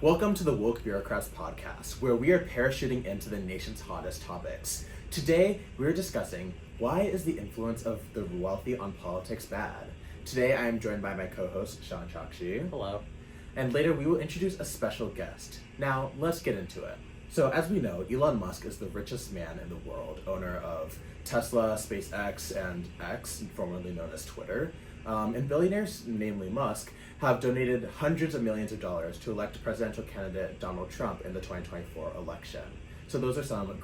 Welcome to the Woke Bureacrats Podcast, where we are parachuting into the nation's hottest topics. Today, we're discussing why is the influence of the wealthy on politics bad? Today, I am joined by my co-host, Shaan Chokshi. Hello. And later, we will introduce a special guest. Now, let's get into it. So, as we know, Elon Musk is the richest man in the world, owner of Tesla, SpaceX, and X, formerly known as Twitter. And billionaires, namely Musk, have donated hundreds of millions of dollars to elect presidential candidate Donald Trump in the 2024 election. So those are some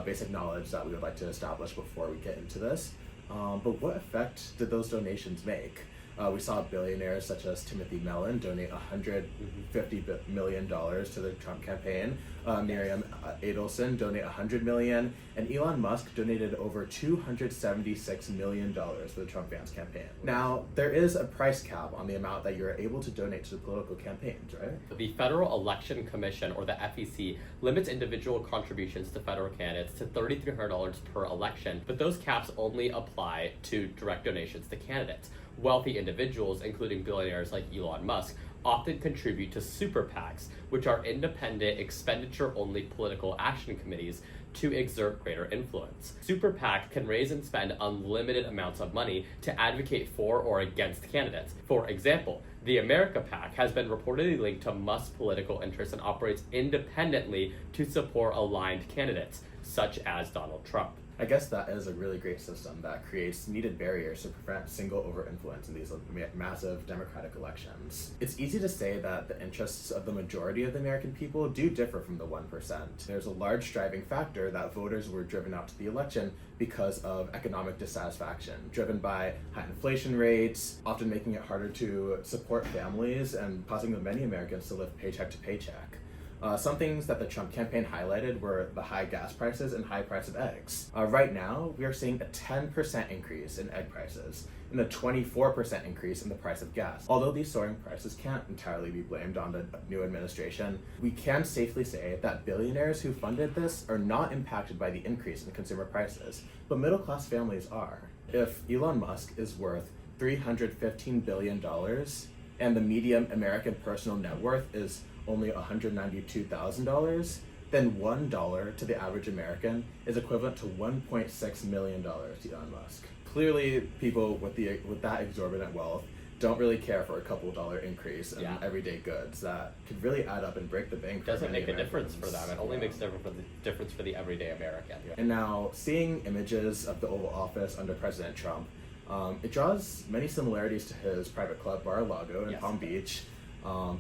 basic knowledge that we would like to establish before we get into this. But what effect did those donations make? We saw billionaires such as Timothy Mellon donate $150 million to the Trump campaign, Miriam Adelson donate $100 million, and Elon Musk donated over $276 million for the Trump Vance campaign. Now, there is a price cap on the amount that you're able to donate to the political campaigns, right? The Federal Election Commission, or the FEC, limits individual contributions to federal candidates to $3,300 per election, but those caps only apply to direct donations to candidates. Wealthy individuals, including billionaires like Elon Musk, often contribute to super PACs, which are independent, expenditure-only political action committees to exert greater influence. Super PAC can raise and spend unlimited amounts of money to advocate for or against candidates. For example, the America PAC has been reportedly linked to Musk's political interests and operates independently to support aligned candidates, such as Donald Trump. I guess that is a really great system that creates needed barriers to prevent single over-influence in these massive democratic elections. It's easy to say that the interests of the majority of the American people do differ from the 1%. There's a large driving factor that voters were driven out to the election because of economic dissatisfaction, driven by high inflation rates, often making it harder to support families and causing many Americans to live paycheck to paycheck. Some things that the Trump campaign highlighted were the high gas prices and high price of eggs. Right now, we are seeing a 10% increase in egg prices and a 24% increase in the price of gas. Although these soaring prices can't entirely be blamed on the new administration, we can safely say that billionaires who funded this are not impacted by the increase in consumer prices, but middle-class families are. If Elon Musk is worth $315 billion and the median American personal net worth is only $192,000, then $1 to the average American is equivalent to $1.6 million to Elon Musk. Clearly, people with that exorbitant wealth don't really care for a couple dollar increase in everyday goods that could really add up and break the bank. Doesn't make a difference for them. It only makes a difference for the everyday American. Yeah. And now, seeing images of the Oval Office under President Trump, it draws many similarities to his private club Mar-a-Lago in Palm Beach.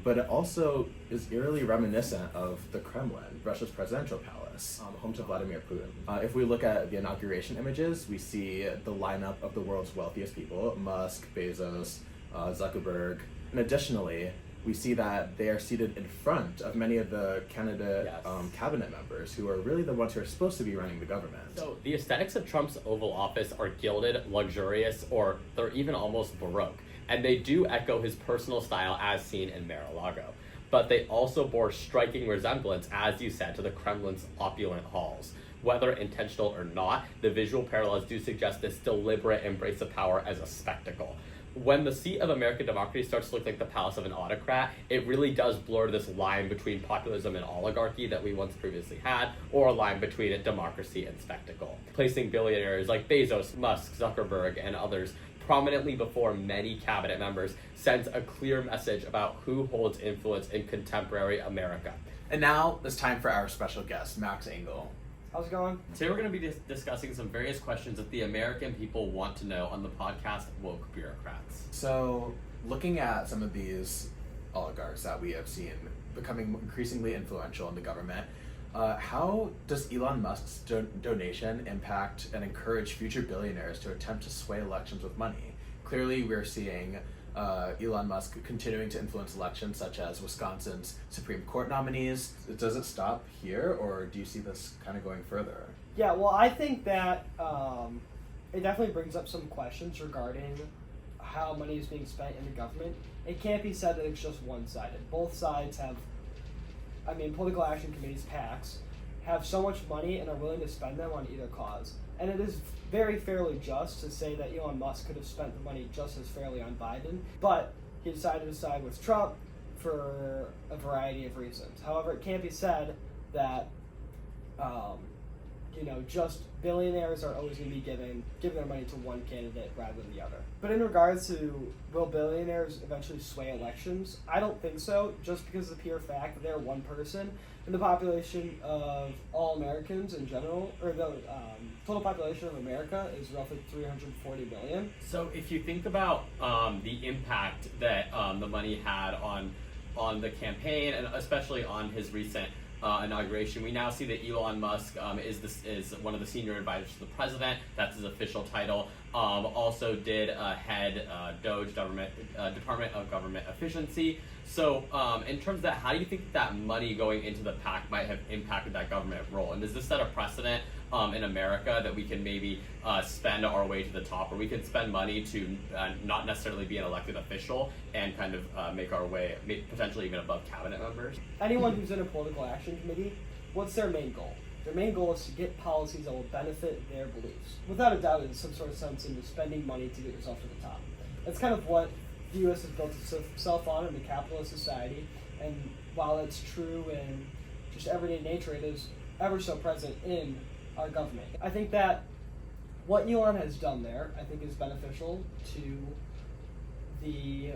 But it also is eerily reminiscent of the Kremlin, Russia's presidential palace, home to Vladimir Putin. If we look at the inauguration images, we see the lineup of the world's wealthiest people, Musk, Bezos, Zuckerberg, and additionally, we see that they are seated in front of many of the candidate cabinet members who are really the ones who are supposed to be running the government. So the aesthetics of Trump's Oval Office are gilded, luxurious, or they're even almost Baroque. And they do echo his personal style as seen in Mar-a-Lago. But they also bore striking resemblance, as you said, to the Kremlin's opulent halls. Whether intentional or not, the visual parallels do suggest this deliberate embrace of power as a spectacle. When the seat of American democracy starts to look like the palace of an autocrat, it really does blur this line between populism and oligarchy that we once previously had, or a line between democracy and spectacle. Placing billionaires like Bezos, Musk, Zuckerberg, and others prominently before many cabinet members sends a clear message about who holds influence in contemporary America. And now it's time for our special guest, Max Engel. How's it going? Today we're going to be discussing some various questions that the American people want to know on the podcast Woke Bureaucrats. So, looking at some of these oligarchs that we have seen becoming increasingly influential in the government, how does Elon Musk's donation impact and encourage future billionaires to attempt to sway elections with money? Clearly, we're seeing Elon Musk continuing to influence elections such as Wisconsin's Supreme Court nominees. Does it stop here, or do you see this kind of going further? Yeah, well, I think that it definitely brings up some questions regarding how money is being spent in the government. It can't be said that it's just one-sided. Both sides have, political action committees, PACs, have so much money and are willing to spend them on either cause. And it is very fairly just to say that Elon Musk could have spent the money just as fairly on Biden, but he decided to side with Trump for a variety of reasons. However, it can't be said that just billionaires are always going to be giving their money to one candidate rather than the other. But in regards to will billionaires eventually sway elections, I don't think so, just because of the pure fact that they're one person, and the population of all Americans in general, or the total population of America is roughly 340 million. So if you think about the impact that the money had on the campaign, and especially on his recent inauguration, we now see that Elon Musk is one of the senior advisors to the president. That's his official title. Also did head DOGE Department of Government Efficiency. So in terms of that, how do you think that money going into the PAC might have impacted that government role? And does this set a precedent in America that we can maybe spend our way to the top, or we can spend money to not necessarily be an elected official and kind of make our way potentially even above cabinet members? Anyone who's in a political action committee, what's their main goal? Their main goal is to get policies that will benefit their beliefs. Without a doubt, in some sort of sense, into spending money to get yourself to the top. That's kind of what the U.S. has built itself on in a capitalist society, and while it's true in just everyday nature, it is ever so present in our government. I think that what Elon has done there, I think, is beneficial to the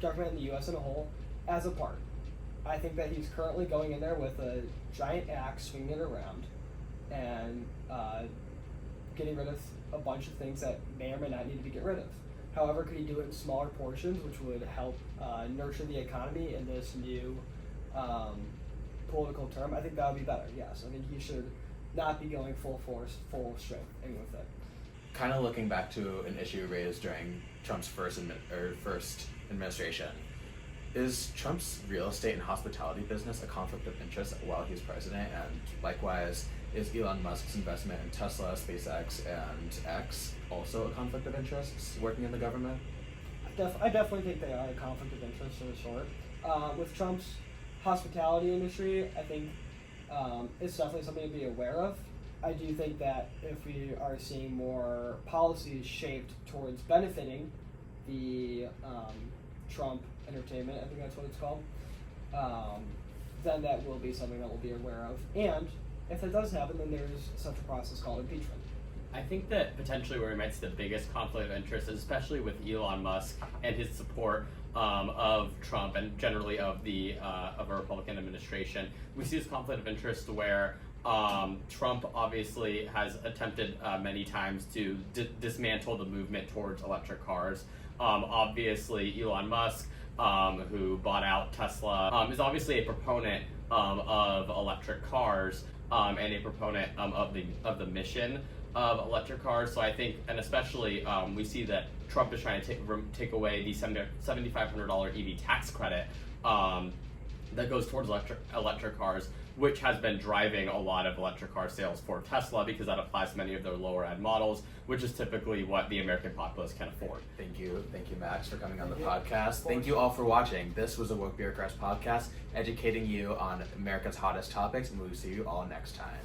government in the U.S. as a whole as a part. I think that he's currently going in there with a giant axe, swinging it around, and getting rid of a bunch of things that may or may not need to be get rid of. However, could he do it in smaller portions, which would help nurture the economy in this new political term? I think that would be better, yes. I think he should not be going full force, full strength in with it. Kind of looking back to an issue raised during Trump's first administration, is Trump's real estate and hospitality business a conflict of interest while he's president? And likewise, is Elon Musk's investment in Tesla, SpaceX, and X also a conflict of interest working in the government? I definitely think they are a conflict of interest of a sort. With Trump's hospitality industry, I think it's definitely something to be aware of. I do think that if we are seeing more policies shaped towards benefiting the Trump entertainment, I think that's what it's called, then that will be something that we'll be aware of. And if that does happen, then there's such a process called impeachment. I think that potentially where we might see the biggest conflict of interest is especially with Elon Musk and his support of Trump and generally of a Republican administration. We see this conflict of interest where Trump obviously has attempted many times to dismantle the movement towards electric cars. Obviously, Elon Musk, who bought out Tesla, is obviously a proponent of electric cars and a proponent of the mission of electric cars. So I think, and especially we see that Trump is trying to take away the $7,500 EV tax credit that goes towards electric cars, which has been driving a lot of electric car sales for Tesla because that applies to many of their lower end models, which is typically what the American populace can afford. Thank you, Max, for coming on the podcast. Thank you all for watching. This was a Woke Bureacrats podcast, educating you on America's hottest topics, and we'll see you all next time.